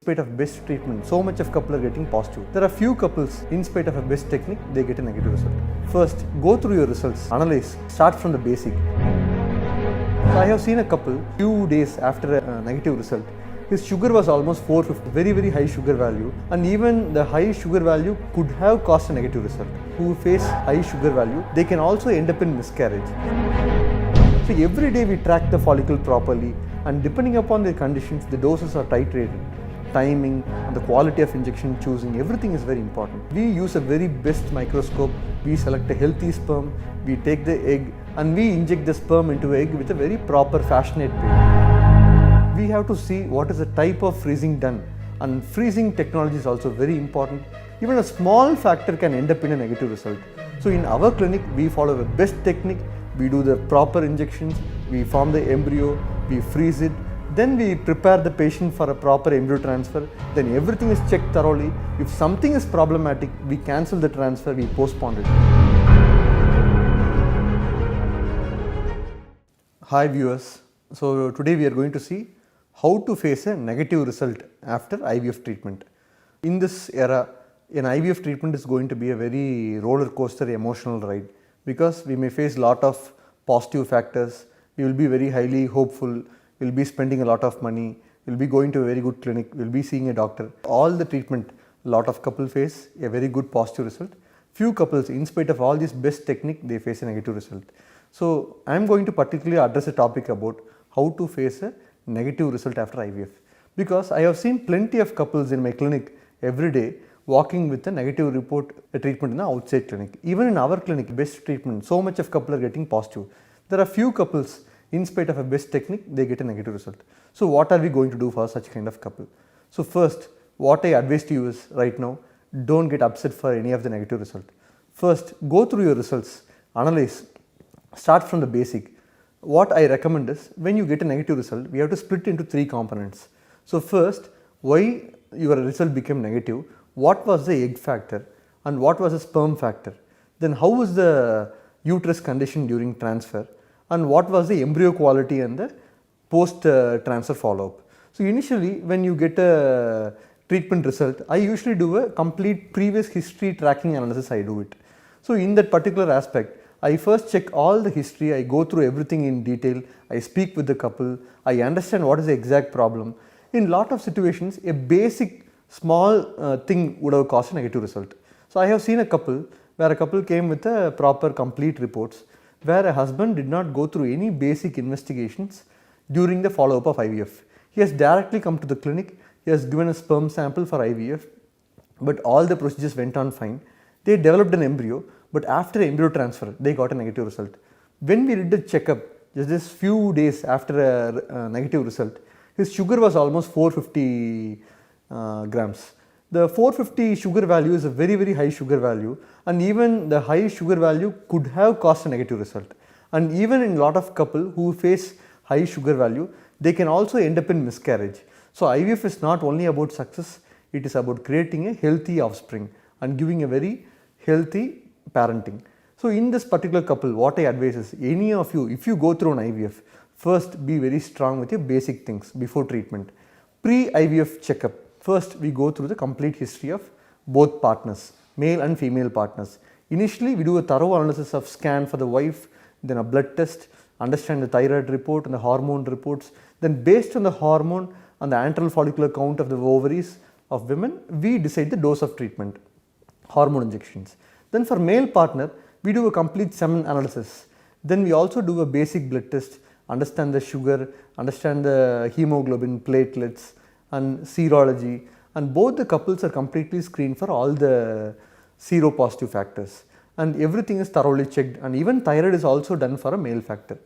spite of best treatment, so much of couple are getting positive. There are few couples, in spite of a best technique, they get a negative result. First, go through your results, analyze, start from the basic. So I have seen a couple, few days after a negative result, his sugar was almost 450, very high sugar value, and even the high sugar value could have caused a negative result. Who face high sugar value, they can also end up in miscarriage. So every day we track the follicle properly, and depending upon the conditions, the doses are titrated. Timing and the quality of injection choosing, everything is very important. We use a very best microscope, we select a healthy sperm, we take the egg and we inject the sperm into egg with a very proper fashionate way. We have to see what is the type of freezing done, and freezing technology is also very important. Even a small factor can end up in a negative result. So in our clinic, we follow the best technique, we do the proper injections, we form the embryo, we freeze it, then we prepare the patient for a proper embryo transfer, then everything is checked thoroughly. If something is problematic, we cancel the transfer, we postpone it. Hi viewers, so today we are going to see how to face a negative result after IVF treatment. In this era, an IVF treatment is going to be a very roller coaster emotional ride, because we may face a lot of positive factors, we will be very highly hopeful, we will be spending a lot of money, we will be going to a very good clinic, we will be seeing a doctor. All the treatment, a lot of couples face a very good positive result. Few couples, in spite of all this best technique, they face a negative result. So I am going to particularly address a topic about how to face a negative result after IVF, because I have seen plenty of couples in my clinic every day walking with a negative report treatment in the outside clinic. Even in our clinic, best treatment, so much of couple are getting positive. There are few couples, in spite of a best technique, they get a negative result. So what are we going to do for such kind of couple? So first, what I advise to you is right now, don't get upset for any of the negative result. First, go through your results, analyze, start from the basic. What I recommend is, when you get a negative result, we have to split into three components. So first, why your result became negative, what was the egg factor and what was the sperm factor, then how was the uterus condition during transfer, and what was the embryo quality and the post transfer follow up. So initially when you get a treatment result, I usually do a complete previous history tracking analysis, I do it. So in that particular aspect, I first check all the history, I go through everything in detail, I speak with the couple, I understand what is the exact problem. In lot of situations, a basic small thing would have caused a negative result. So I have seen a couple where a couple came with a proper complete reports, where a husband did not go through any basic investigations during the follow up of IVF. He has directly come to the clinic, he has given a sperm sample for IVF, but all the procedures went on fine. They developed an embryo, but after embryo transfer, they got a negative result. When we did the checkup, just few days after a negative result, his sugar was almost 450 grams. The 450 sugar value is a very high sugar value, and even the high sugar value could have caused a negative result. And even in lot of couple who face high sugar value, they can also end up in miscarriage. So IVF is not only about success, it is about creating a healthy offspring and giving a very healthy parenting. So in this particular couple, what I advise is, any of you, if you go through an IVF, first be very strong with your basic things before treatment. Pre-IVF checkup, first we go through the complete history of both partners, male and female partners. Initially we do a thorough analysis of scan for the wife, then a blood test, understand the thyroid report and the hormone reports. Then based on the hormone and the antral follicular count of the ovaries of women, we decide the dose of treatment, hormone injections. Then for male partner, we do a complete semen analysis. Then we also do a basic blood test, understand the sugar, understand the hemoglobin, platelets and serology, and both the couples are completely screened for all the seropositive factors, and everything is thoroughly checked, and even thyroid is also done for a male factor.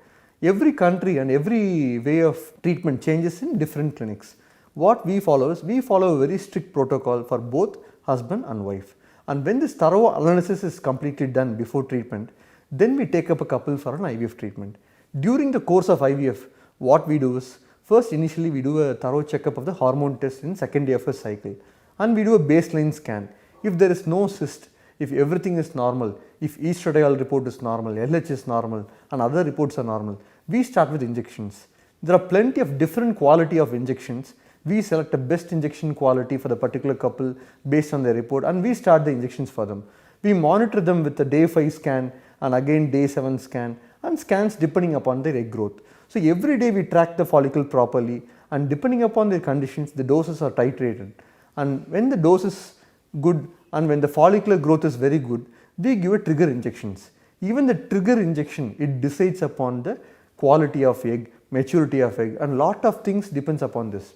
Every country and every way of treatment changes in different clinics. What we follow is, we follow a very strict protocol for both husband and wife, and when this thorough analysis is completely done before treatment, then we take up a couple for an IVF treatment. During the course of IVF, what we do is, first initially we do a thorough checkup of the hormone test in second day of a cycle, and we do a baseline scan. If there is no cyst, if everything is normal, if estradiol report is normal, LH is normal and other reports are normal, we start with injections. There are plenty of different quality of injections we select the best injection quality for the particular couple based on their report, and we start the injections for them. We monitor them with the day 5 scan and again day 7 scan and scans depending upon their egg growth. So every day we track the follicle properly, and depending upon their conditions the doses are titrated, and when the dose is good and when the follicular growth is very good, we give a trigger injections. Even the trigger injection, it decides upon the quality of egg, maturity of egg, and lot of things depends upon this.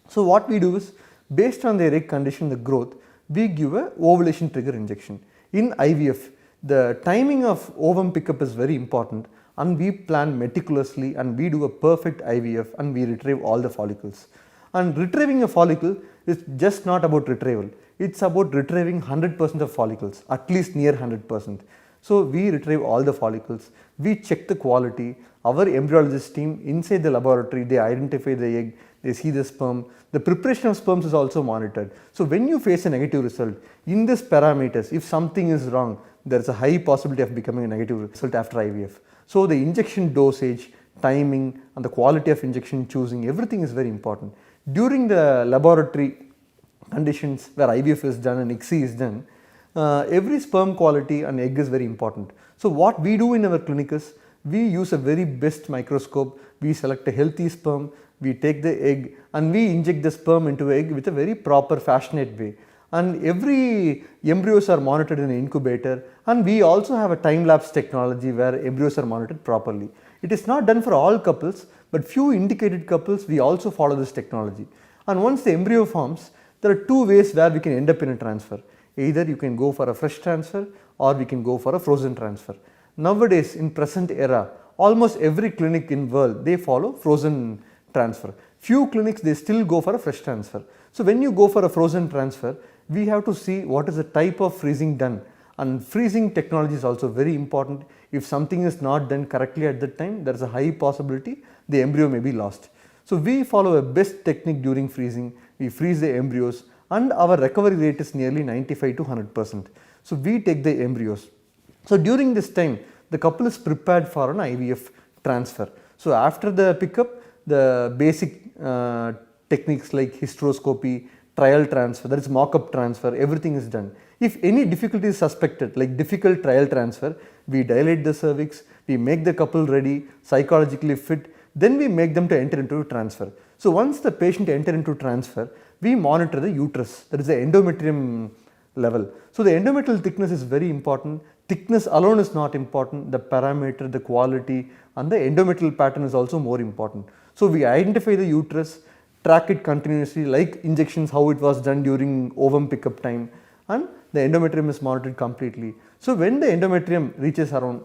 So what we do is, based on their egg condition, the growth, we give a ovulation trigger injection. In IVF, the timing of ovum pickup is very important, and we plan meticulously and we do a perfect IVF and we retrieve all the follicles. And retrieving a follicle is just not about retrieval, it's about retrieving 100% of follicles, at least near 100%. So we retrieve all the follicles, we check the quality, our embryologist team inside the laboratory, they identify the egg, they see the sperm, the preparation of sperms is also monitored. So when you face a negative result, in these parameters, if something is wrong, there is a high possibility of becoming a negative result after IVF. So the injection dosage, timing and the quality of injection choosing, everything is very important. During the laboratory conditions where IVF is done and ICSI is done, every sperm quality and egg is very important. So what we do in our clinic is, we use a very best microscope, we select a healthy sperm, we take the egg and we inject the sperm into egg with a very proper fashionate way. And every embryos are monitored in an incubator, and we also have a time-lapse technology where embryos are monitored properly. It is not done for all couples, but few indicated couples we also follow this technology. And once the embryo forms, there are two ways where we can end up in a transfer. Either you can go for a fresh transfer or we can go for a frozen transfer. Nowadays, in present era, almost every clinic in world, they follow frozen transfer. Few clinics, they still go for a fresh transfer. So when you go for a frozen transfer, we have to see what is the type of freezing done, and freezing technology is also very important. If something is not done correctly at that time, there is a high possibility the embryo may be lost. So we follow a best technique during freezing, we freeze the embryos, and our recovery rate is nearly 95 to 100%. So we take the embryos. So during this time, the couple is prepared for an IVF transfer. So after the pickup, the basic techniques like hysteroscopy, trial transfer, that is mock-up transfer, everything is done. If any difficulty is suspected, like difficult trial transfer, we dilate the cervix, we make the couple ready, psychologically fit, then we make them to enter into transfer. So once the patient enter into transfer, we monitor the uterus, that is the endometrium level. So the endometrial thickness is very important. Thickness alone is not important, the parameter, the quality and the endometrial pattern is also more important. So we identify the uterus, track it continuously like injections how it was done during ovum pickup time, and the endometrium is monitored completely. So when the endometrium reaches around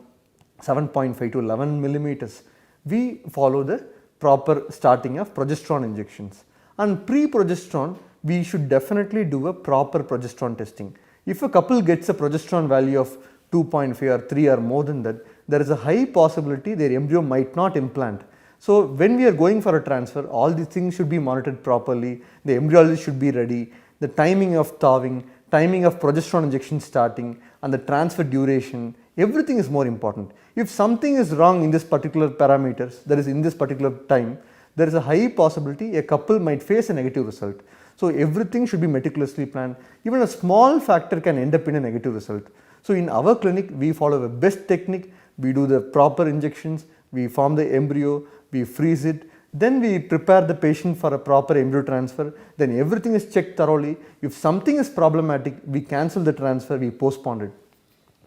7.5 to 11 millimeters, we follow the proper starting of progesterone injections. And pre-progesterone, we should definitely do a proper progesterone testing. If a couple gets a progesterone value of 2.5 or 3 or more than that, there is a high possibility their embryo might not implant. So when we are going for a transfer, all these things should be monitored properly, the embryologist should be ready, the timing of thawing, timing of progesterone injection starting and the transfer duration, everything is more important. If something is wrong in this particular parameters, that is in this particular time, there is a high possibility a couple might face a negative result. So everything should be meticulously planned. Even a small factor can end up in a negative result. So in our clinic, we follow the best technique, we do the proper injections, we form the embryo, we freeze it, then we prepare the patient for a proper embryo transfer, then everything is checked thoroughly. If something is problematic, we cancel the transfer, we postpone it.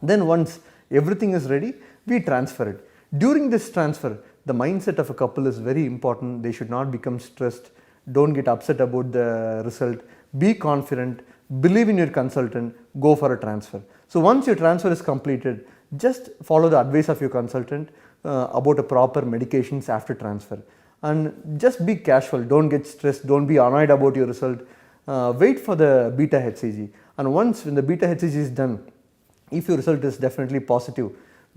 Then once everything is ready, we transfer it. During this transfer, the mindset of a couple is very important. They should not become stressed, don't get upset about the result, be confident, believe in your consultant, go for a transfer. So once your transfer is completed, just follow the advice of your consultant about a proper medications after transfer. And just be casual, don't get stressed, don't be annoyed about your result, wait for the beta HCG. And once when the beta HCG is done, if your result is definitely positive,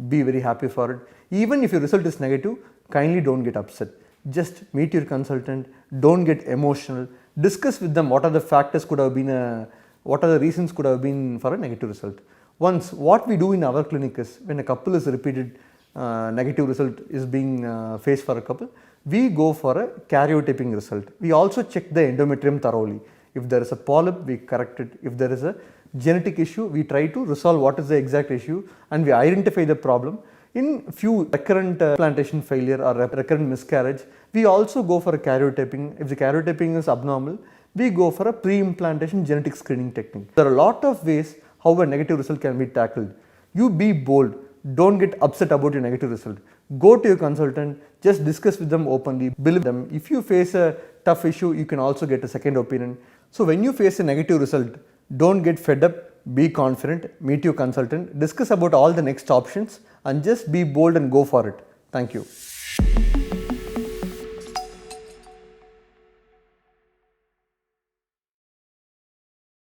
be very happy for it. Even if your result is negative, kindly don't get upset. Just meet your consultant, don't get emotional, discuss with them what are the factors could have been, what are the reasons could have been for a negative result. Once what we do in our clinic is, when a couple is repeated negative result is being faced for a couple, we go for a karyotyping result. We also check the endometrium thoroughly. If there is a polyp, we correct it. If there is a genetic issue, we try to resolve what is the exact issue and we identify the problem. In few recurrent implantation failure or recurrent miscarriage, we also go for a karyotyping. If the karyotyping is abnormal, we go for a pre-implantation genetic screening technique. There are a lot of ways how a negative result can be tackled. You be bold. Don't get upset about your negative result. Go to your consultant, just discuss with them openly, believe them. If you face a tough issue, you can also get a second opinion. So when you face a negative result, don't get fed up, be confident, meet your consultant, discuss about all the next options and just be bold and go for it. Thank you.